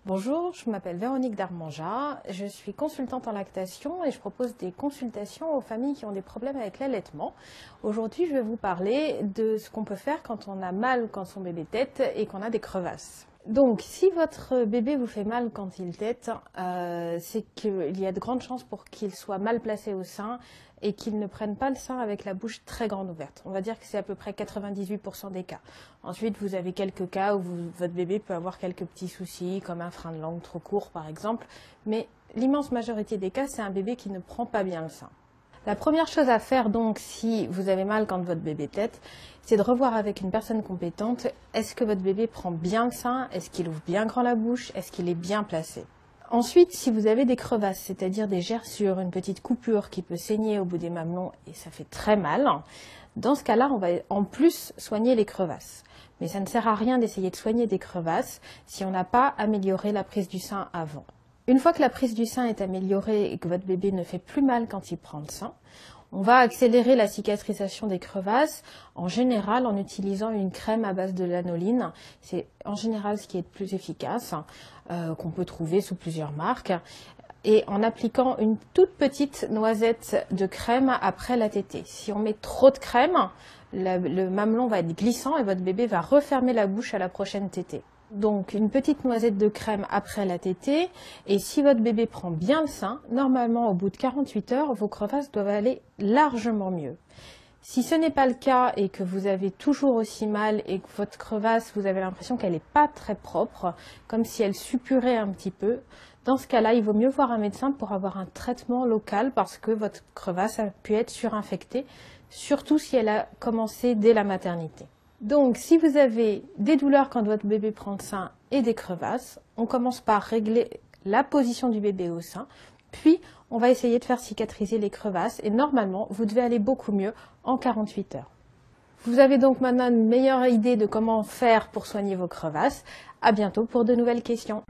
Bonjour, je m'appelle Véronique Darmanja, je suis consultante en lactation et je propose des consultations aux familles qui ont des problèmes avec l'allaitement. Aujourd'hui, je vais vous parler de ce qu'on peut faire quand on a mal quand son bébé tète et qu'on a des crevasses. Donc, si votre bébé vous fait mal quand il tète, c'est qu'il y a de grandes chances pour qu'il soit mal placé au sein et qu'il ne prenne pas le sein avec la bouche très grande ouverte. On va dire que c'est à peu près 98% des cas. Ensuite, vous avez quelques cas où votre bébé peut avoir quelques petits soucis, comme un frein de langue trop court par exemple, mais l'immense majorité des cas, c'est un bébé qui ne prend pas bien le sein. La première chose à faire donc si vous avez mal quand votre bébé tète, c'est de revoir avec une personne compétente, est-ce que votre bébé prend bien le sein, est-ce qu'il ouvre bien grand la bouche, est-ce qu'il est bien placé. Ensuite, si vous avez des crevasses, c'est-à-dire des gerçures, une petite coupure qui peut saigner au bout des mamelons et ça fait très mal, dans ce cas-là, on va en plus soigner les crevasses. Mais ça ne sert à rien d'essayer de soigner des crevasses si on n'a pas amélioré la prise du sein avant. Une fois que la prise du sein est améliorée et que votre bébé ne fait plus mal quand il prend le sein, on va accélérer la cicatrisation des crevasses, en général en utilisant une crème à base de lanoline. C'est en général ce qui est le plus efficace, qu'on peut trouver sous plusieurs marques. Et en appliquant une toute petite noisette de crème après la tétée. Si on met trop de crème, le mamelon va être glissant et votre bébé va refermer la bouche à la prochaine tétée. Donc une petite noisette de crème après la tétée, et si votre bébé prend bien le sein, normalement au bout de 48 heures, vos crevasses doivent aller largement mieux. Si ce n'est pas le cas et que vous avez toujours aussi mal et que votre crevasse, vous avez l'impression qu'elle n'est pas très propre, comme si elle suppurait un petit peu, dans ce cas-là, il vaut mieux voir un médecin pour avoir un traitement local parce que votre crevasse a pu être surinfectée, surtout si elle a commencé dès la maternité. Donc, si vous avez des douleurs quand votre bébé prend le sein et des crevasses, on commence par régler la position du bébé au sein, puis on va essayer de faire cicatriser les crevasses et normalement, vous devez aller beaucoup mieux en 48 heures. Vous avez donc maintenant une meilleure idée de comment faire pour soigner vos crevasses. À bientôt pour de nouvelles questions.